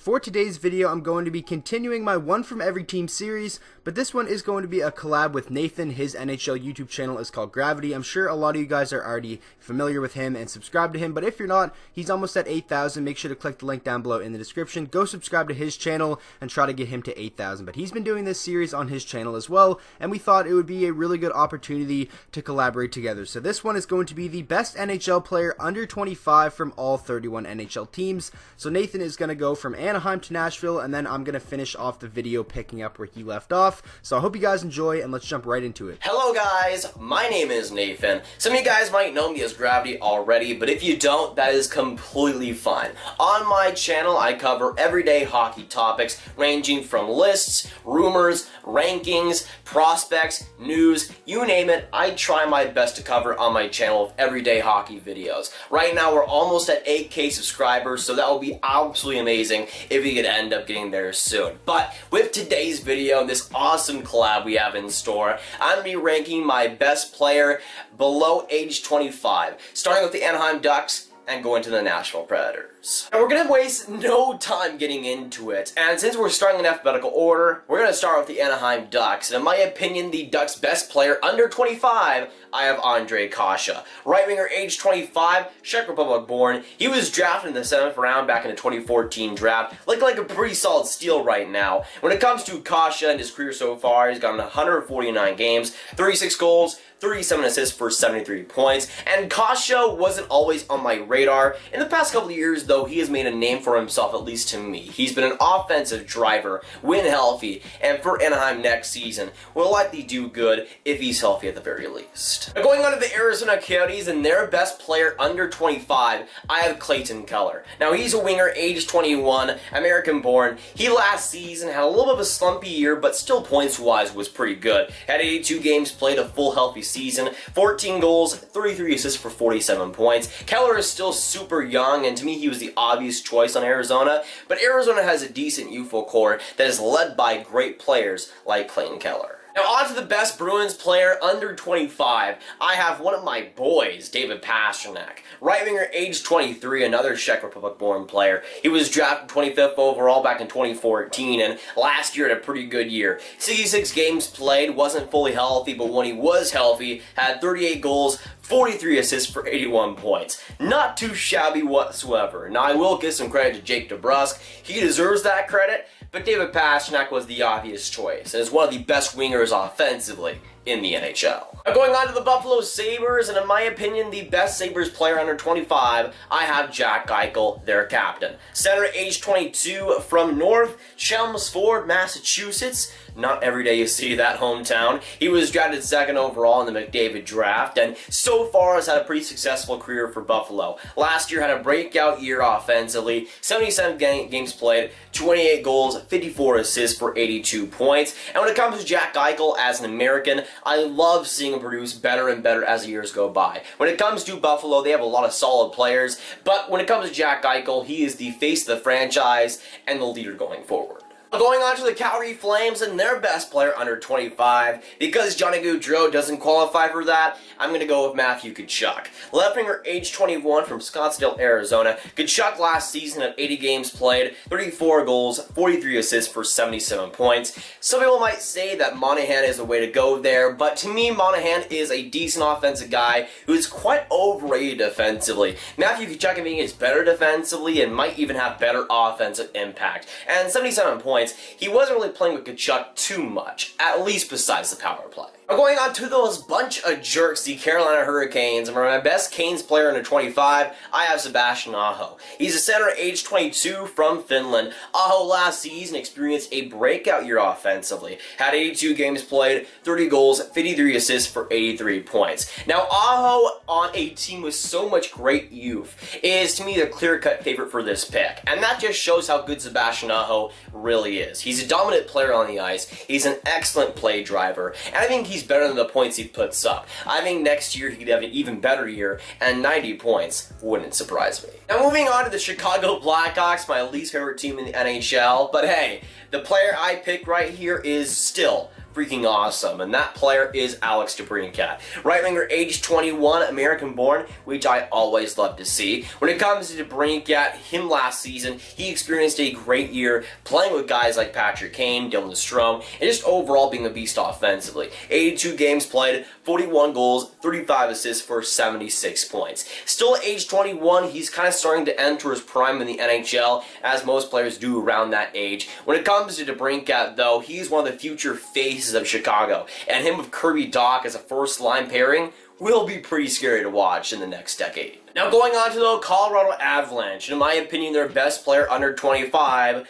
For today's video, I'm going to be continuing my One From Every Team series, but this one is going to be a collab with Nathan. His NHL YouTube channel is called Gravity. I'm sure a lot of you guys are already familiar with him and subscribed to him, but if you're not, he's almost at 8,000. Make sure to click the link down below in the description. Go subscribe to his channel and try to get him to 8,000. But he's been doing this series on his channel as well, and we thought it would be a really good opportunity to collaborate together. So this one is going to be the best NHL player under 25 from all 31 NHL teams. So Nathan is going to go from Anaheim to Nashville, and then I'm going to finish off the video picking up where he left off. So I hope you guys enjoy, and let's jump right into it. Hello guys, my name is Nathan. Some of you guys might know me as Gravity already, but if you don't, that is completely fine. On my channel, I cover everyday hockey topics ranging from lists, rumors, rankings, prospects, news, you name it. I try my best to cover on my channel of everyday hockey videos. Right now, we're almost at 8K subscribers, so that will be absolutely amazing if we could end up getting there soon. But with today's video, this awesome collab we have in store, I'm going to be ranking my best player below age 25, starting with the Anaheim Ducks and going to the Nashville Predators. And we're going to waste no time getting into it, and since we're starting in alphabetical order, we're going to start with the Anaheim Ducks. And in my opinion, the Ducks' best player under 25, I have Ondrej Kase. Right winger, age 25, Czech Republic born. He was drafted in the 7th round back in the 2014 draft. Looking like a pretty solid steal right now. When it comes to Kase and his career so far, he's gotten 149 games, 36 goals, 37 assists for 73 points, and Kase wasn't always on my radar. In the past couple of years, though, he has made a name for himself, at least to me. He's been an offensive driver, when healthy, and for Anaheim next season, will likely do good if he's healthy at the very least. Now, going on to the Arizona Coyotes and their best player under 25, I have Clayton Keller. Now, he's a winger, age 21, American-born. He last season had a little bit of a slumpy year, but still points-wise was pretty good. Had 82 games played, a full healthy season, 14 goals, 33 assists for 47 points. Keller is still super young, and to me he was the obvious choice on Arizona, but Arizona has a decent youthful core that is led by great players like Clayton Keller. Now on to the best Bruins player under 25. I have one of my boys, David Pastrnak. Right winger, age 23, another Czech Republic born player. He was drafted 25th overall back in 2014, and last year had a pretty good year. 66 games played, wasn't fully healthy, but when he was healthy, had 38 goals, 43 assists for 81 points. Not too shabby whatsoever. Now I will give some credit to Jake DeBrusk. He deserves that credit, but David Pastrnak was the obvious choice, and is one of the best wingers offensively in the NHL. Now going on to the Buffalo Sabres, and in my opinion, the best Sabres player under 25, I have Jack Eichel, their captain. Center, age 22, from North Chelmsford, Massachusetts. Not every day you see that hometown. He was drafted 2nd overall in the McDavid draft, and so far has had a pretty successful career for Buffalo. Last year had a breakout year offensively, 77 games played, 28 goals, 54 assists for 82 points. And when it comes to Jack Eichel as an American, I love seeing him produce better and better as the years go by. When it comes to Buffalo, they have a lot of solid players, but when it comes to Jack Eichel, he is the face of the franchise and the leader going forward. Going on to the Calgary Flames and their best player under 25. Because Johnny Gaudreau doesn't qualify for that, I'm going to go with Matthew Tkachuk. Left winger, age 21, from Scottsdale, Arizona. Tkachuk last season had 80 games played, 34 goals, 43 assists for 77 points. Some people might say that Monahan is the way to go there, but to me, Monahan is a decent offensive guy who is quite overrated defensively. Matthew Tkachuk, I think, is better defensively and might even have better offensive impact. And 77 points. He wasn't really playing with Tkachuk too much, at least besides the power play. Now going on to those bunch of jerks, the Carolina Hurricanes, and for my best Canes player under 25, I have Sebastian Aho. He's a center, age 22, from Finland. Aho last season experienced a breakout year offensively. Had 82 games played, 30 goals, 53 assists for 83 points. Now Aho on a team with so much great youth is to me the clear-cut favorite for this pick. And that just shows how good Sebastian Aho really is. He's a dominant player on the ice. He's an excellent play driver. And I think he's better than the points he puts up. I think next year he'd have an even better year, and 90 points wouldn't surprise me. Now moving on to the Chicago Blackhawks, my least favorite team in the NHL, but hey, the player I picked right here is still freaking awesome, and that player is Alex DeBrincat. Right winger, age 21, American born, which I always love to see. When it comes to DeBrincat, him last season, he experienced a great year playing with guys like Patrick Kane, Dylan Strome, and just overall being a beast offensively. 82 games played, 41 goals, 35 assists for 76 points. Still at age 21, he's kind of starting to enter his prime in the NHL, as most players do around that age. When it comes to DeBrincat, though, he's one of the future faces of Chicago, and him with Kirby Dach as a first-line pairing will be pretty scary to watch in the next decade. Now going on to the Colorado Avalanche, in my opinion, their best player under 25,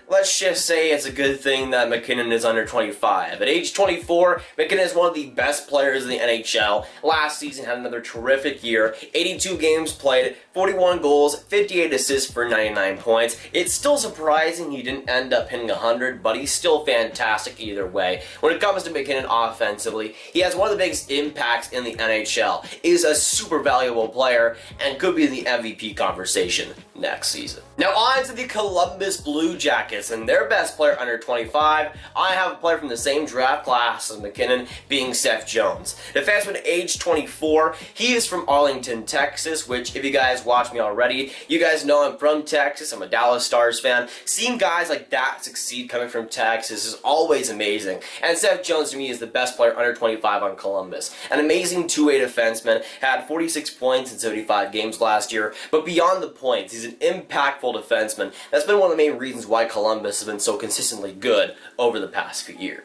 let's just say it's a good thing that McKinnon is under 25. At age 24, McKinnon is one of the best players in the NHL. Last season had another terrific year. 82 games played, 41 goals, 58 assists for 99 points. It's still surprising he didn't end up hitting 100, but he's still fantastic either way. When it comes to McKinnon offensively, he has one of the biggest impacts in the NHL, is a super valuable player, and could be in the MVP conversation next season. Now on to the Columbus Blue Jackets and their best player under 25. I have a player from the same draft class as McKinnon, being Seth Jones. Defenseman age 24. He is from Arlington, Texas, which if you guys watch me already, you guys know I'm from Texas. I'm a Dallas Stars fan. Seeing guys like that succeed coming from Texas is always amazing. And Seth Jones to me is the best player under 25 on Columbus. An amazing two-way defenseman, had 46 points in 75 games last year, but beyond the points, he's an impactful defenseman. That's been one of the main reasons why Columbus has been so consistently good over the past few years.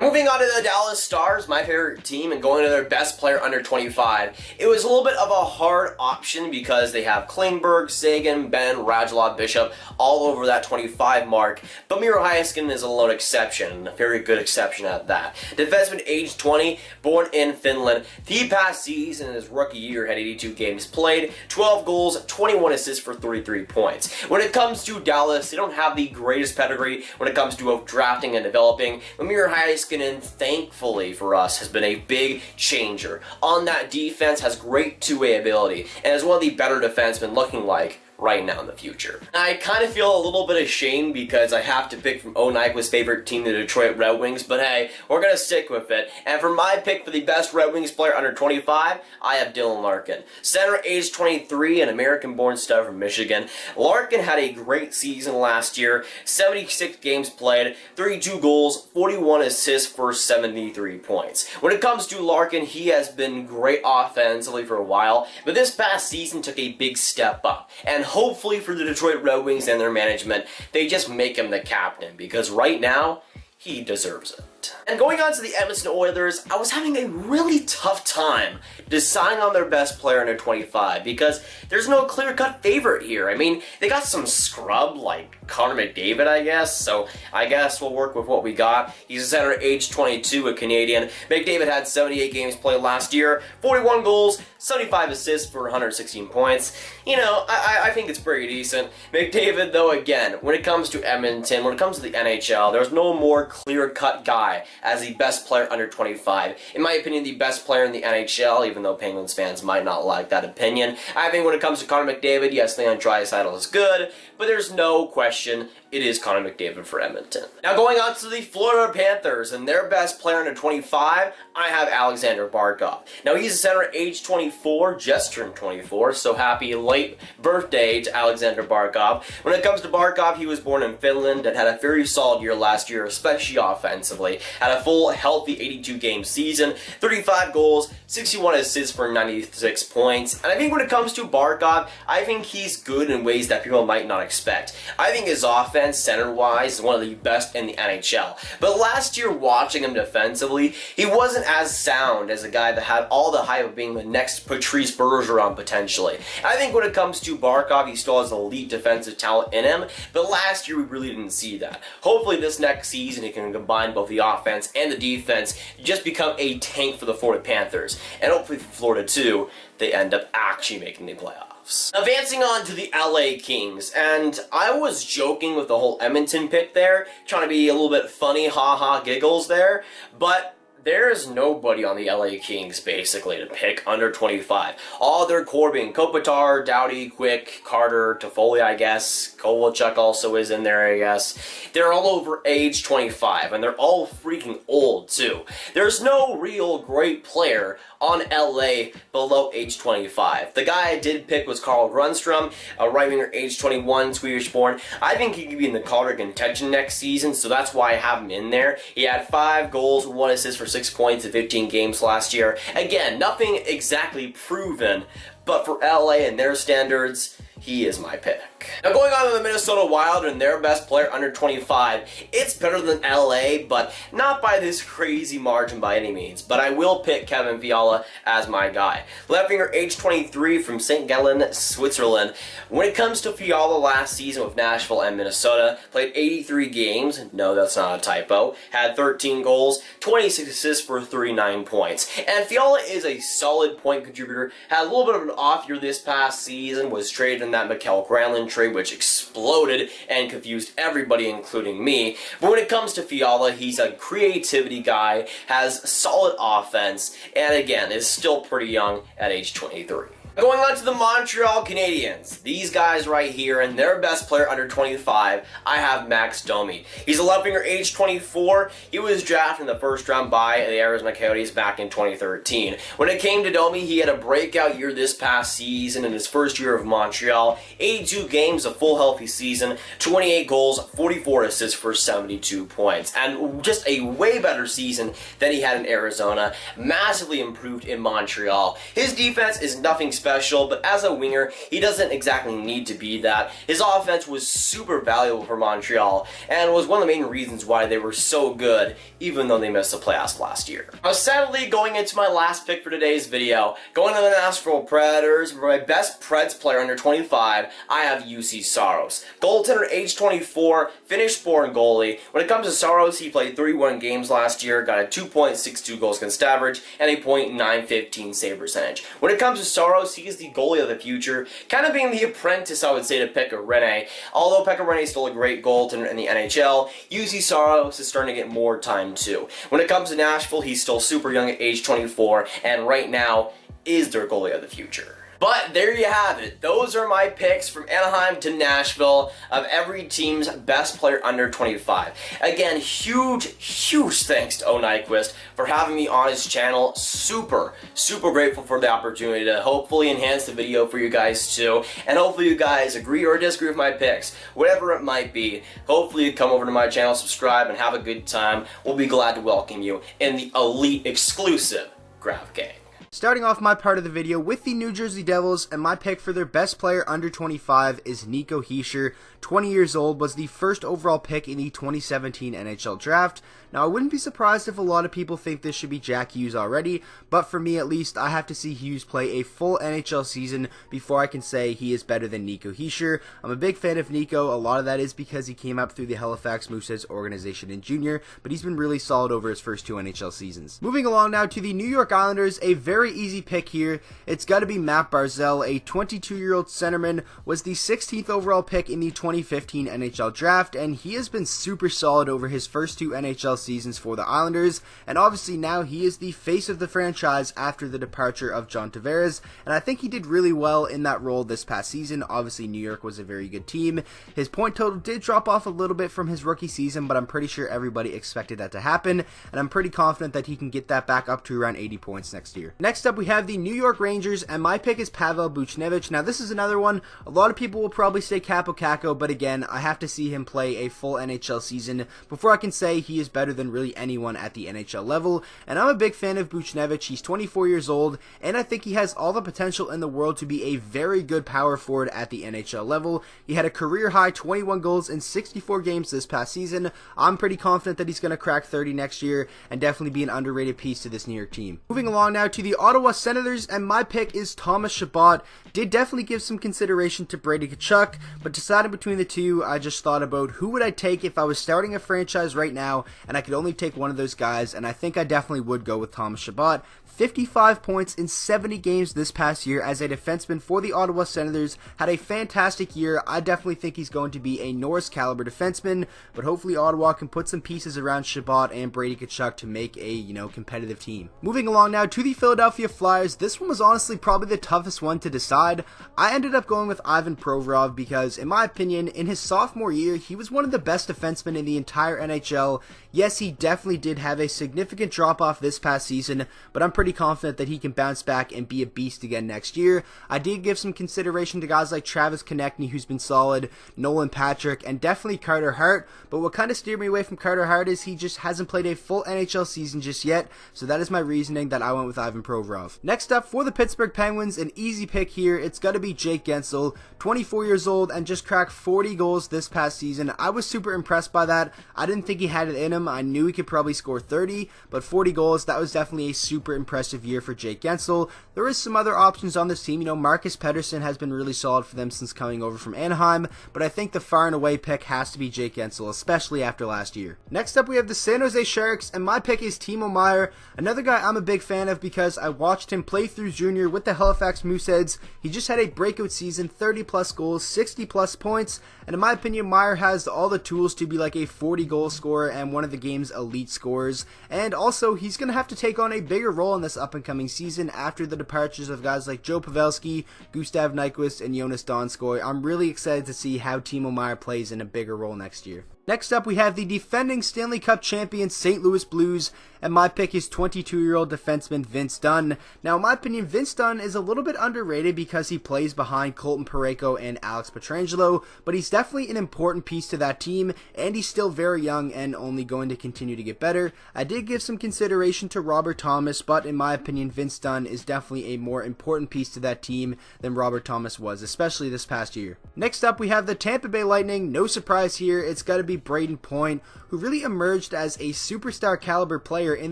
Moving on to the Dallas Stars, my favorite team, and going to their best player under 25. It was a little bit of a hard option because they have Klingberg, Sagan, Ben, Radulov, Bishop all over that 25 mark, but Miro Heiskanen is a lone exception, a very good exception at that. Defenseman age 20, born in Finland. The past season in his rookie year had 82 games played, 12 goals, 21 assists for 33 points. When it comes to Dallas, they don't have the greatest pedigree when it comes to both drafting and developing, but Miro Heiskanen, thankfully for us, has been a big changer. On that defense, has great two-way ability, and is one of the better defensemen looking like right now in the future. I kind of feel a little bit ashamed because I have to pick from OhNyquist's favorite team, the Detroit Red Wings, but hey, we're going to stick with it. And for my pick for the best Red Wings player under 25, I have Dylan Larkin. Center, age 23, an American-born stud from Michigan. Larkin had a great season last year, 76 games played, 32 goals, 41 assists for 73 points. When it comes to Larkin, he has been great offensively for a while, but this past season took a big step up. And hopefully for the Detroit Red Wings and their management, they just make him the captain, because right now, he deserves it. And going on to the Edmonton Oilers, I was having a really tough time deciding on their best player under 25 because there's no clear-cut favorite here. I mean, they got some scrub like Connor McDavid, I guess, so I guess we'll work with what we got. He's a center, age 22, a Canadian. McDavid had 78 games played last year, 41 goals, 75 assists for 116 points. You know, I think it's pretty decent. McDavid, though, again, when it comes to Edmonton, when it comes to the NHL, there's no more clear-cut guy as the best player under 25. In my opinion, the best player in the NHL, even though Penguins fans might not like that opinion. I think when it comes to Connor McDavid, yes, Leon Draisaitl is good, but there's no question it is Connor McDavid for Edmonton. Now going on to the Florida Panthers and their best player under 25, I have Alexander Barkov. Now he's a center, age 24, just turned 24, so happy late birthday to Alexander Barkov. When it comes to Barkov, he was born in Finland and had a very solid year last year, especially offensively. Had a full, healthy 82-game season, 35 goals, 61 assists for 96 points. And I think when it comes to Barkov, I think he's good in ways that people might not expect. I think his offense, center-wise, is one of the best in the NHL. But last year, watching him defensively, he wasn't as sound as a guy that had all the hype of being the next Patrice Bergeron, potentially. I think when it comes to Barkov, he still has elite defensive talent in him, but last year we really didn't see that. Hopefully this next season he can combine both the offense and the defense to just become a tank for the Florida Panthers. And hopefully for Florida too, they end up actually making the playoffs. Advancing on to the LA Kings, and I was joking with the whole Edmonton pick there, trying to be a little bit funny, haha, giggles there, but There's nobody on the LA Kings, basically, to pick under 25. All their core being Kopitar, Doughty, Quick, Carter, Toffoli, I guess. Kovalchuk also is in there, I guess. They're all over age 25, and they're all freaking old, too. There's no real great player on LA below age 25. The guy I did pick was Carl Grundstrom, a right winger, age 21, Swedish-born. I think he could be in the Calder contention next season, so that's why I have him in there. He had 5 goals, 1 assist for 6 points in 15 games last year. Again, nothing exactly proven, but for LA and their standards, he is my pick. Now going on to the Minnesota Wild and their best player under 25, it's better than LA, but not by this crazy margin by any means. But I will pick Kevin Fiala as my guy. Left winger, age 23 from St. Gallen, Switzerland. When it comes to Fiala last season with Nashville and Minnesota, played 83 games, no that's not a typo, had 13 goals, 26 assists for 39 points. And Fiala is a solid point contributor, had a little bit of an off year this past season, was traded in that Mikael Granlund trade, which exploded and confused everybody, including me. But when it comes to Fiala, he's a creativity guy, has solid offense, and again, is still pretty young at age 23. Going on to the Montreal Canadiens. These guys right here, and their best player under 25, I have Max Domi. He's a left winger, age 24. He was drafted in the first round by the Arizona Coyotes back in 2013. When it came to Domi, he had a breakout year this past season in his first year of Montreal. 82 games, a full healthy season, 28 goals, 44 assists for 72 points. And just a way better season than he had in Arizona. Massively improved in Montreal. His defense is nothing special, but as a winger, he doesn't exactly need to be that. His offense was super valuable for Montreal, and was one of the main reasons why they were so good, even though they missed the playoffs last year. Now, sadly, going into my last pick for today's video, going to the Nashville Predators, for my best Preds player under 25, I have UC Saros. Goaltender, age 24, Finnish-born goalie. When it comes to Saros, he played 31 games last year, got a 2.62 goals against average, and a .915 save percentage. When it comes to Saros, he is the goalie of the future, kind of being the apprentice, I would say, to Pekka Rinne. Although Pekka Rinne is still a great goaltender in the NHL, UC Saros is starting to get more time too. When it comes to Nashville, he's still super young at age 24, and right now is their goalie of the future. But there you have it. Those are my picks from Anaheim to Nashville of every team's best player under 25. Again, huge thanks to OhNyquist for having me on his channel. Super grateful for the opportunity to hopefully enhance the video for you guys too. And hopefully you guys agree or disagree with my picks. Whatever it might be, hopefully you come over to my channel, subscribe, and have a good time. We'll be glad to welcome you in the elite exclusive Grav Gang. Starting off my part of the video with the New Jersey Devils, and my pick for their best player under 25 is Nico Hischier. 20 years old, was the first overall pick in the 2017 NHL Draft. Now, I wouldn't be surprised if a lot of people think this should be Jack Hughes already, but for me at least, I have to see Hughes play a full NHL season before I can say he is better than Nico Hischier. I'm a big fan of Nico. A lot of that is because he came up through the Halifax Mooseheads organization in junior, but he's been really solid over his first 2 NHL seasons. Moving along now to the New York Islanders, a very easy pick here. It's got to be Matt Barzal, a 22-year-old centerman, was the 16th overall pick in the 2015 NHL Draft, and he has been super solid over his first 2 NHL seasons for the Islanders, and obviously now he is the face of the franchise after the departure of John Tavares, and I think he did really well in that role this past season. Obviously New York was a very good team. His point total did drop off a little bit from his rookie season, but I'm pretty sure everybody expected that to happen, and I'm pretty confident that he can get that back up to around 80 points next year. Next up we have the New York Rangers, and my pick is Pavel Buchnevich. Now this is another one, a lot of people will probably say Capo Caco, but again, I have to see him play a full NHL season before I can say he is better than really anyone at the NHL level, and I'm a big fan of Buchnevich. He's 24 years old, and I think he has all the potential in the world to be a very good power forward at the NHL level. He had a career-high 21 goals in 64 games this past season. I'm pretty confident that he's going to crack 30 next year, and definitely be an underrated piece to this New York team. Moving along now to the Ottawa Senators, and my pick is Thomas Chabot. Did definitely give some consideration to Brady Tkachuk, but deciding between the two, I just thought about who would I take if I was starting a franchise right now, and I could only take one of those guys, and I think I definitely would go with Thomas Chabot. 55 points in 70 games this past year as a defenseman for the Ottawa Senators. Had a fantastic year. I definitely think he's going to be a Norris caliber defenseman, but hopefully Ottawa can put some pieces around Chabot and Brady Tkachuk to make a, competitive team. Moving along now to the Philadelphia Flyers. This one was honestly probably the toughest one to decide. I ended up going with Ivan Provorov because, in my opinion, in his sophomore year, he was one of the best defensemen in the entire NHL. Yes, he definitely did have a significant drop-off this past season, but I'm pretty confident that he can bounce back and be a beast again next year. I did give some consideration to guys like Travis Konechny, who's been solid, Nolan Patrick, and definitely Carter Hart, but what kind of steered me away from Carter Hart is he just hasn't played a full NHL season just yet, so that is my reasoning that I went with Ivan Provorov. Next up, for the Pittsburgh Penguins, an easy pick here. It's got to be Jake Guentzel, 24 years old, and just cracked 40 goals this past season. I was super impressed by that. I didn't think he had it in him. I knew he could probably score 30, but 40 goals, that was definitely a super impressive year for Jake Guentzel. There is some other options on this team. Marcus Pettersson has been really solid for them since coming over from Anaheim, but I think the far and away pick has to be Jake Guentzel, especially after last year. Next up, we have the San Jose Sharks, and my pick is Timo Meier, another guy I'm a big fan of because I watched him play through junior with the Halifax Mooseheads. He just had a breakout season, 30 plus goals, 60 plus points, and in my opinion, Meier has all the tools to be like a 40 goal scorer and one of the game's elite scorers, and also he's going to have to take on a bigger role in this up-and-coming season after the departures of guys like Joe Pavelski, Gustav Nyquist, and Jonas Donskoy. I'm really excited to see how Timo Meier plays in a bigger role next year. Next up, we have the defending Stanley Cup champion St. Louis Blues, and my pick is 22-year-old defenseman Vince Dunn. Now, in my opinion, Vince Dunn is a little bit underrated because he plays behind Colton Parayko and Alex Pietrangelo, but he's definitely an important piece to that team, and he's still very young and only going to continue to get better. I did give some consideration to Robert Thomas, but in my opinion, Vince Dunn is definitely a more important piece to that team than Robert Thomas was, especially this past year. Next up, we have the Tampa Bay Lightning. No surprise here, it's got to be Braden Point, who really emerged as a superstar caliber player in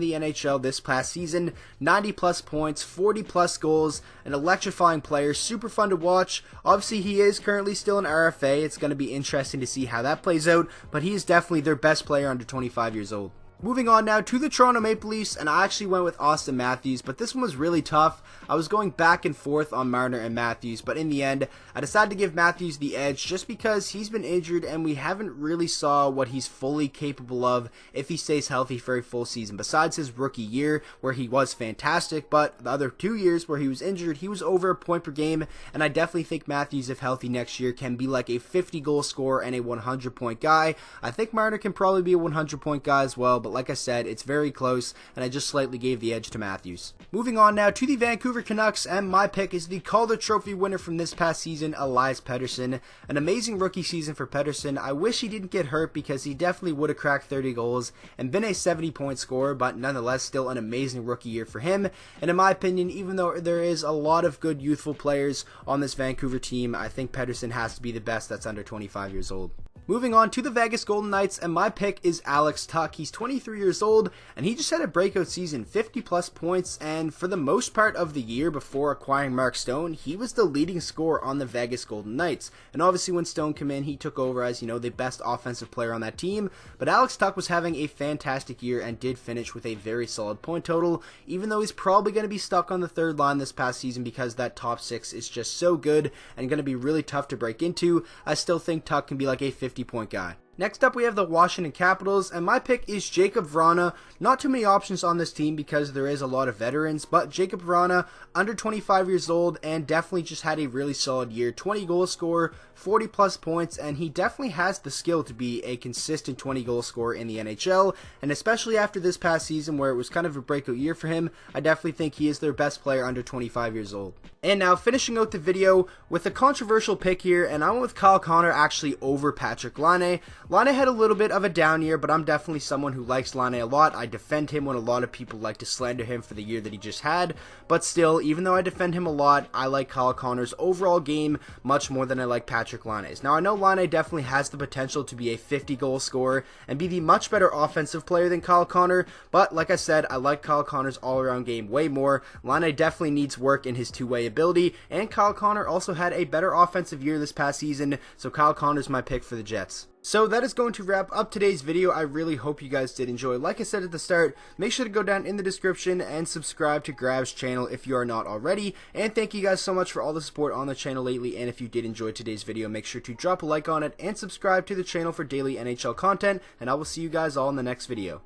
the NHL this past season. 90 plus points, 40 plus goals, an electrifying player, super fun to watch. Obviously, he is currently still an RFA. It's going to be interesting to see how that plays out, but he is definitely their best player under 25 years old. Moving on now to the Toronto Maple Leafs, and I actually went with Austin Matthews, but this one was really tough. I was going back and forth on Marner and Matthews, but in the end, I decided to give Matthews the edge just because he's been injured and we haven't really saw what he's fully capable of if he stays healthy for a full season. Besides his rookie year, where he was fantastic, but the other 2 years where he was injured, he was over a point per game, and I definitely think Matthews, if healthy next year, can be like a 50-goal scorer and a 100-point guy. I think Marner can probably be a 100-point guy as well, but like I said, it's very close, and I just slightly gave the edge to Matthews. Moving on now to the Vancouver Canucks, and my pick is the Calder Trophy winner from this past season, Elias Pettersson. An amazing rookie season for Pettersson. I wish he didn't get hurt because he definitely would have cracked 30 goals and been a 70-point scorer, but nonetheless, still an amazing rookie year for him. And in my opinion, even though there is a lot of good youthful players on this Vancouver team, I think Pettersson has to be the best that's under 25 years old. Moving on to the Vegas Golden Knights, and my pick is Alex Tuch. He's 23 years old, and he just had a breakout season, 50-plus points, and for the most part of the year before acquiring Mark Stone, he was the leading scorer on the Vegas Golden Knights. And obviously when Stone came in, he took over as, the best offensive player on that team, but Alex Tuch was having a fantastic year and did finish with a very solid point total, even though he's probably going to be stuck on the third line this past season because that top six is just so good and going to be really tough to break into. I still think Tuch can be like a 50-point guy. Next up, we have the Washington Capitals, and my pick is Jacob Vrana. Not too many options on this team because there is a lot of veterans, but Jacob Vrana, under 25 years old, and definitely just had a really solid year. 20-goal scorer, 40-plus points, and he definitely has the skill to be a consistent 20-goal scorer in the NHL, and especially after this past season where it was kind of a breakout year for him, I definitely think he is their best player under 25 years old. And now finishing out the video with a controversial pick here, and I went with Kyle Connor actually over Patrik Laine. Laine had a little bit of a down year, but I'm definitely someone who likes Laine a lot. I defend him when a lot of people like to slander him for the year that he just had, but still, even though I defend him a lot, I like Kyle Connor's overall game much more than I like Patrik Laine's. Now I know Laine definitely has the potential to be a 50-goal scorer and be the much better offensive player than Kyle Connor, but like I said, I like Kyle Connor's all-around game way more. Laine definitely needs work in his two-way ability, and Kyle Connor also had a better offensive year this past season, so Kyle Connor's my pick for the Jets. So that is going to wrap up today's video. I really hope you guys did enjoy. Like I said at the start, make sure to go down in the description and subscribe to Grav's channel if you are not already. And thank you guys so much for all the support on the channel lately. And if you did enjoy today's video, make sure to drop a like on it and subscribe to the channel for daily NHL content. And I will see you guys all in the next video.